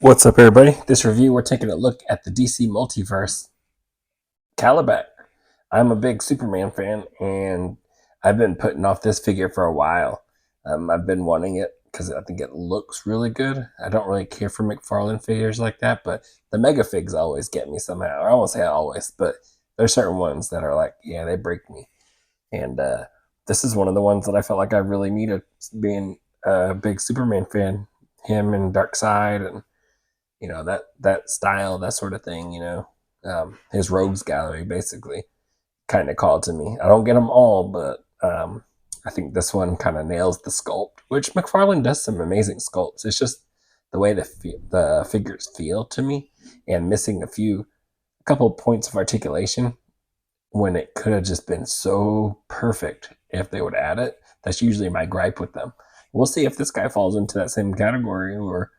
What's up, everybody? This review, we're taking a look at the DC Multiverse Kalibak. I'm a big Superman fan, and I've been putting off this figure for a while. I've been wanting it because I think it looks really good. I don't really care for McFarlane figures like that, but the Mega Figs always get me somehow. I won't say always, but there's certain ones that are like, yeah, they break me. And this is one of the ones that I felt like I really needed, being a big Superman fan. Him and Darkseid and that style, that sort of thing. His rogues gallery basically kind of called to me. I don't get them all, but I think this one kind of nails the sculpt, which McFarlane does some amazing sculpts. It's just the way the figures feel to me, and missing a couple points of articulation when it could have just been so perfect if they would add it. That's usually my gripe with them. We'll see if this guy falls into that same category or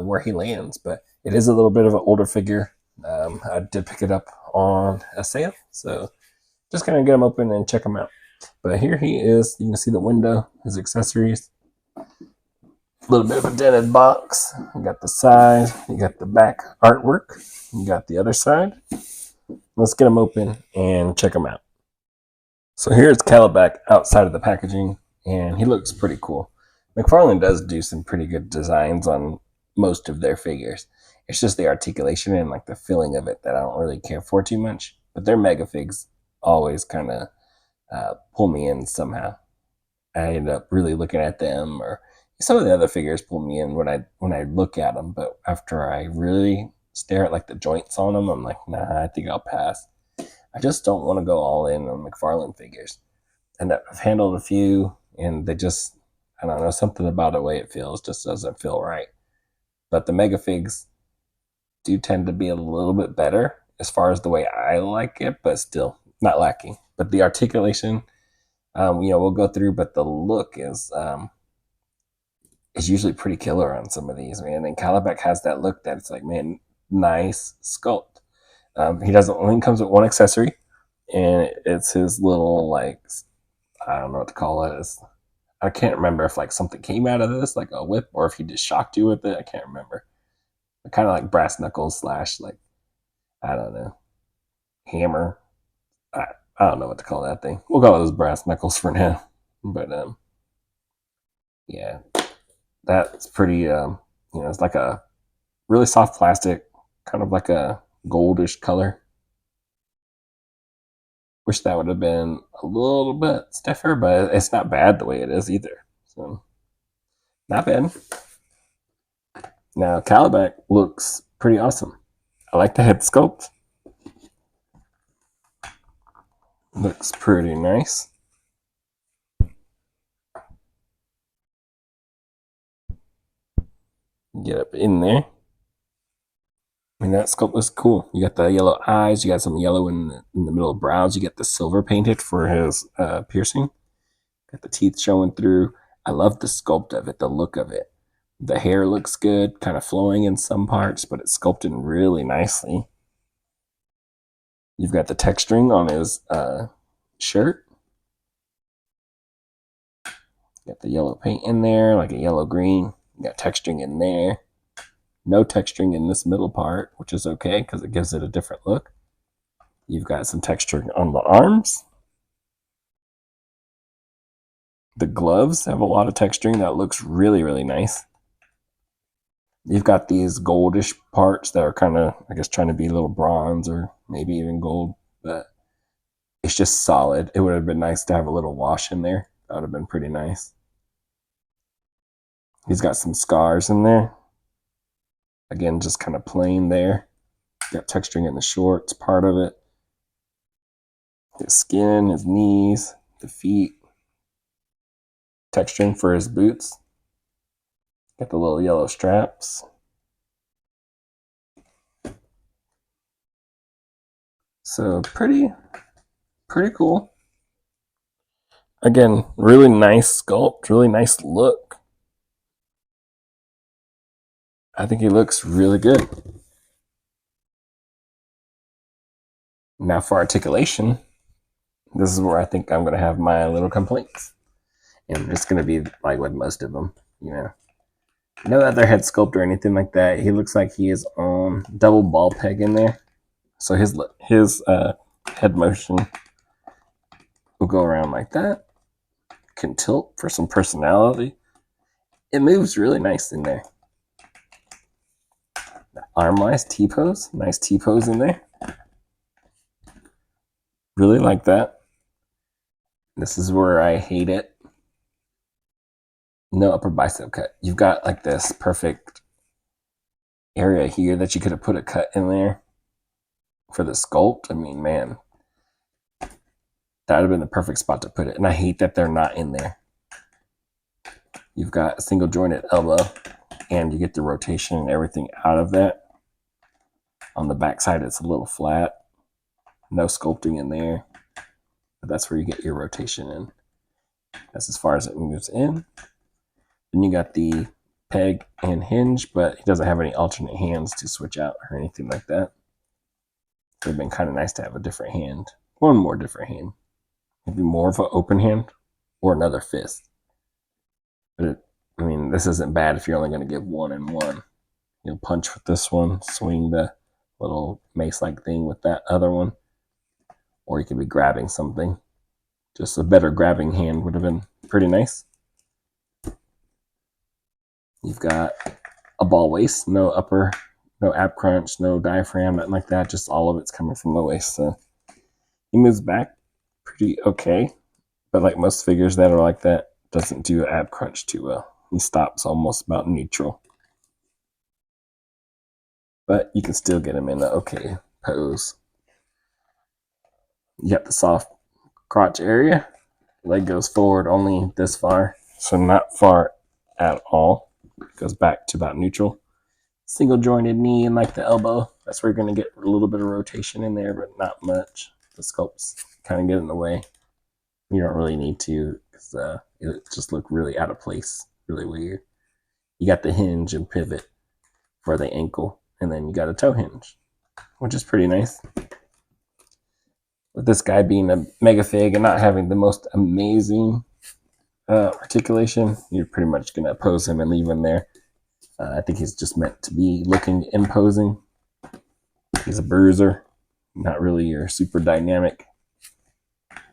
where he lands, but it is a little bit of an older figure. I did pick it up on a sale, so just gonna get him open and check him out. But here he is. You can see the window, his accessories, a little bit of a dented box. You got the side, you got the back artwork, you got the other side. Let's get him open and check him out. So here's Kalibak outside of the packaging, and he looks pretty cool. McFarlane does do some pretty good designs on most of their figures. It's just the articulation and like the feeling of it that I don't really care for too much. But their mega figs always kind of pull me in somehow. I end up really looking at them, or some of the other figures pull me in when I look at them. But after I really stare at like the joints on them, I'm like, nah, I think I'll pass. I just don't want to go all in on McFarlane figures. And I've handled a few, and they just, I don't know, something about the way it feels just doesn't feel right. But the mega figs do tend to be a little bit better as far as the way I like it, but still not lacking. But the articulation, we'll go through, but the look is usually pretty killer on some of these, man. And Kalibak has that look that it's like, man, nice sculpt. He only comes with one accessory, and it's his little, like, I don't know what to call it. I can't remember if like something came out of this, like a whip, or if he just shocked you with it. I can't remember. Kind of like brass knuckles slash, like, I don't know, hammer. I, I don't know what to call that thing. We'll call those brass knuckles for now. But yeah, that's pretty. It's like a really soft plastic, kind of like a goldish color. Wish that would have been a little bit stiffer, but it's not bad the way it is either. So not bad. Now Kalibak looks pretty awesome. I like the head sculpt. Looks pretty nice. Get up in there. I mean, that sculpt was cool. You got the yellow eyes. You got some yellow in the middle of brows. You get the silver painted for his piercing. Got the teeth showing through. I love the sculpt of it, the look of it. The hair looks good, kind of flowing in some parts, but it's sculpted really nicely. You've got the texturing on his shirt. Got the yellow paint in there, like a yellow green. You got texturing in there. No texturing in this middle part, which is okay because it gives it a different look. You've got some texturing on the arms. The gloves have a lot of texturing that looks really, really nice. You've got these goldish parts that are kind of, I guess, trying to be a little bronze or maybe even gold, but it's just solid. It would have been nice to have a little wash in there. That would have been pretty nice. He's got some scars in there. Again, just kind of plain there. Got texturing in the shorts, part of it. His skin, his knees, the feet. Texturing for his boots. Got the little yellow straps. So pretty cool. Again, really nice sculpt, really nice look. I think he looks really good. Now for articulation, this is where I think I'm going to have my little complaints. And it's going to be like with most of them, No other head sculpt or anything like that. He looks like he is on double ball peg in there. So his head motion will go around like that. Can tilt for some personality. It moves really nice in there. Arm-wise, T-pose. Nice T-pose in there. Really like that. This is where I hate it. No upper bicep cut. You've got like this perfect area here that you could have put a cut in there for the sculpt. I mean, man, that would have been the perfect spot to put it. And I hate that they're not in there. You've got a single jointed elbow, and you get the rotation and everything out of that. On the backside, it's a little flat. No sculpting in there. But that's where you get your rotation in. That's as far as it moves in. Then you got the peg and hinge, but he doesn't have any alternate hands to switch out or anything like that. It would have been kind of nice to have a different hand. One more different hand. Maybe more of an open hand or another fist. But I mean, this isn't bad if you're only going to give one and one. You'll punch with this one, swing the little mace-like thing with that other one, or you could be grabbing something. Just a better grabbing hand would have been pretty nice. You've got a ball waist, no upper, no ab crunch, no diaphragm, nothing like that. Just all of it's coming from the waist. So he moves back pretty okay, but like most figures that are like that, doesn't do ab crunch too well. He stops almost about neutral. But you can still get him in an okay pose. You got the soft crotch area. Leg goes forward only this far, so not far at all. Goes back to about neutral. Single jointed knee and like the elbow. That's where you're going to get a little bit of rotation in there, but not much. The sculpts kind of get in the way. You don't really need to because it just look really out of place, really weird. You got the hinge and pivot for the ankle, and then you got a toe hinge, which is pretty nice. With this guy being a mega fig and not having the most amazing articulation, you're pretty much going to pose him and leave him there. I think he's just meant to be looking imposing. He's a bruiser, not really your super dynamic,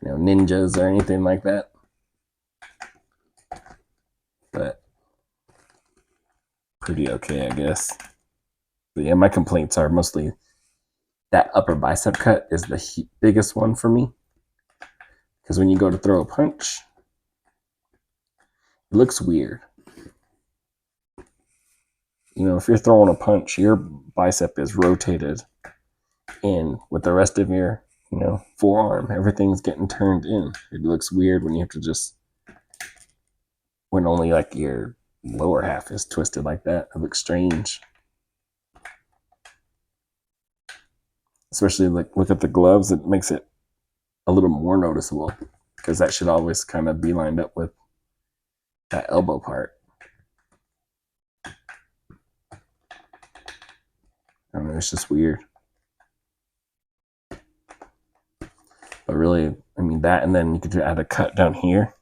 ninjas or anything like that. But pretty okay, I guess. But yeah, my complaints are mostly that upper bicep cut is the biggest one for me. Because when you go to throw a punch, it looks weird. If you're throwing a punch, your bicep is rotated in with the rest of your, forearm. Everything's getting turned in. It looks weird when you have to just, when only like your lower half is twisted like that. It looks strange. Especially like look at the gloves, it makes it a little more noticeable because that should always kind of be lined up with that elbow part. I don't know, it's just weird. But really, I mean, that, and then you could add a cut down here.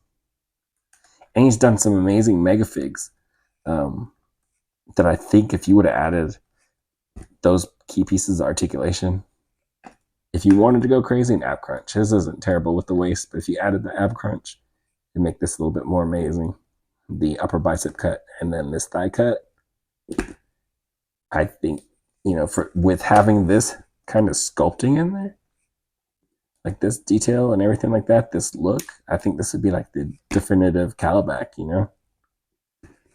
And he's done some amazing mega figs that I think if you would have added those key pieces of articulation, if you wanted to go crazy, an ab crunch. His isn't terrible with the waist, but if you added the ab crunch, it'd make this a little bit more amazing. The upper bicep cut and then this thigh cut. I think, with having this kind of sculpting in there, like this detail and everything like that, this look, I think this would be like the definitive Kalibak,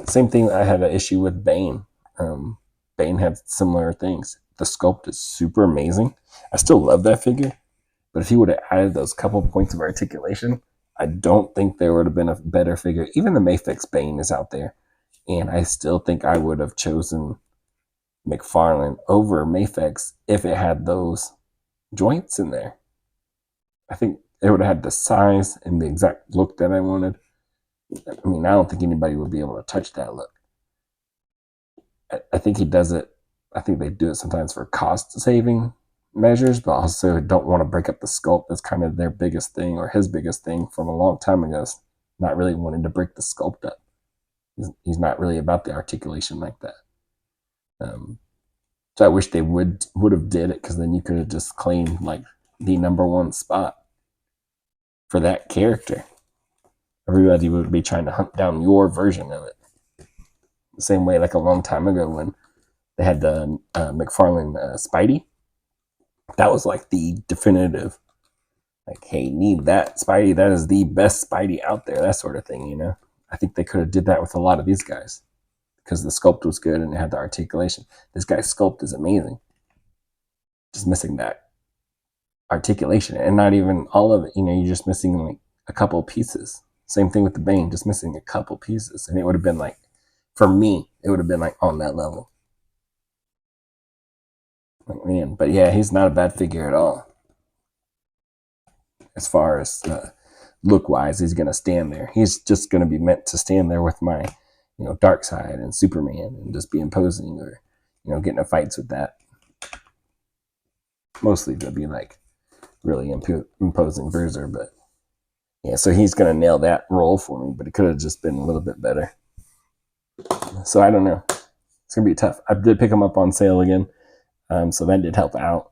Same thing, I had an issue with Bane. Bane had similar things. The sculpt is super amazing. I still love that figure, but if he would have added those couple points of articulation, I don't think there would have been a better figure. Even the Mafex Bane is out there, and I still think I would have chosen McFarlane over Mafex if it had those joints in there. I think it would have had the size and the exact look that I wanted. I mean, I don't think anybody would be able to touch that look. I think he does it. I think they do it sometimes for cost-saving measures, but also don't want to break up the sculpt. That's kind of their biggest thing, or his biggest thing from a long time ago, not really wanting to break the sculpt up. He's not really about the articulation like that. So I wish they would have did it, because then you could have just claimed like the #1 spot for that character. Everybody would be trying to hunt down your version of it. The same way like a long time ago when they had the McFarlane Spidey. That was like the definitive, like, hey, need that Spidey. That is the best Spidey out there. That sort of thing, you know. I think they could have did that with a lot of these guys, because the sculpt was good and it had the articulation. This guy's sculpt is amazing. Just missing that articulation, and not even all of it. You know, you're just missing like a couple pieces. Same thing with the Bane, just missing a couple pieces, and it would have been like, for me, it would have been like on that level. Like, man, but yeah, he's not a bad figure at all. As far as look wise, he's gonna stand there. He's just gonna be meant to stand there with my, you know, Darkseid and Superman, and just be imposing, or, you know, getting in fights with that. Mostly to be like really imposing bruiser, but yeah, so he's gonna nail that role for me. But it could have just been a little bit better. So I don't know. It's gonna be tough. I did pick him up on sale again, so that did help out.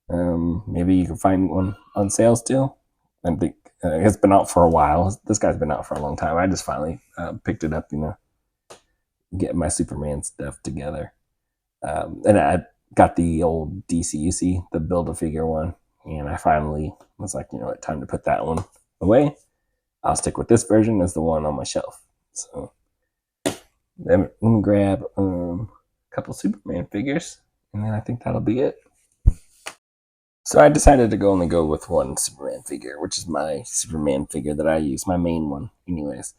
Maybe you can find one on sale still. I think it's been out for a while. This guy's been out for a long time. I just finally picked it up, you know, getting my Superman stuff together. And I got the old DCUC, the Build-A-Figure one, and I finally was like, you know what, time to put that one away. I'll stick with this version as the one on my shelf. So let me grab a couple Superman figures, and then I think that'll be it. So I decided to only go with one Superman figure, which is my Superman figure that I use, my main one anyways.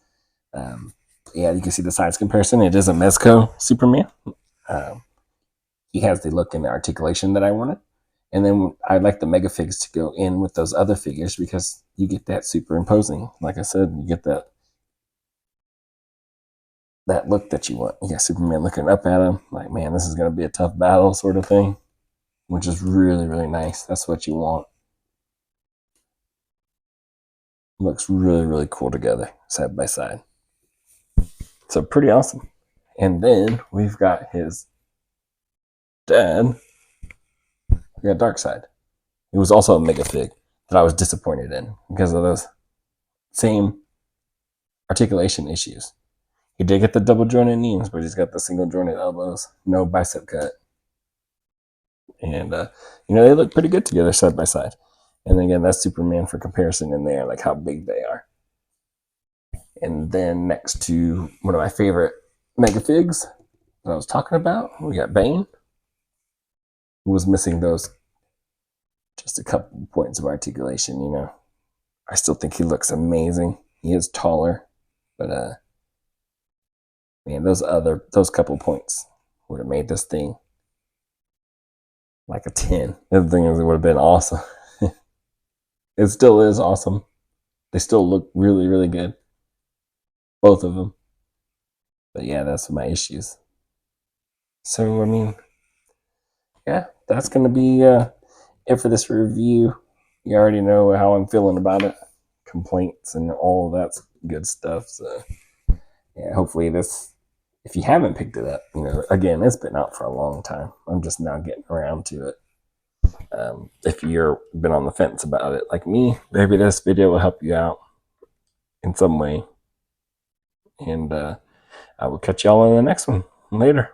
Yeah, you can see the size comparison. It is a Mezco Superman. He has the look and the articulation that I wanted. And then I like the mega figs to go in with those other figures, because you get that superimposing. Like I said, you get that look that you want. You got Superman looking up at him like, man, this is going to be a tough battle sort of thing, which is really, really nice. That's what you want. Looks really, really cool together, side by side. So pretty awesome. And then we've got his dad. We got Darkseid. He was also a mega fig that I was disappointed in because of those same articulation issues. He did get the double jointed knees, but he's got the single jointed elbows, no bicep cut. And, you know, they look pretty good together side by side. And again, that's Superman for comparison in there, like how big they are. And then next to one of my favorite mega figs that I was talking about, we got Bane, who was missing those just a couple points of articulation, you know. I still think he looks amazing. He is taller, but man, those couple points would have made this thing like a 10. The other thing is, it would have been awesome. It still is awesome. They still look really, really good. Both of them. But yeah, that's my issues. So, I mean, yeah, that's going to be it for this review. You already know how I'm feeling about it. Complaints and all that good stuff. So, yeah, hopefully this, if you haven't picked it up, you know, again, it's been out for a long time. I'm just now getting around to it. If you've been on the fence about it like me, maybe this video will help you out in some way. And I will catch y'all in the next one. Later.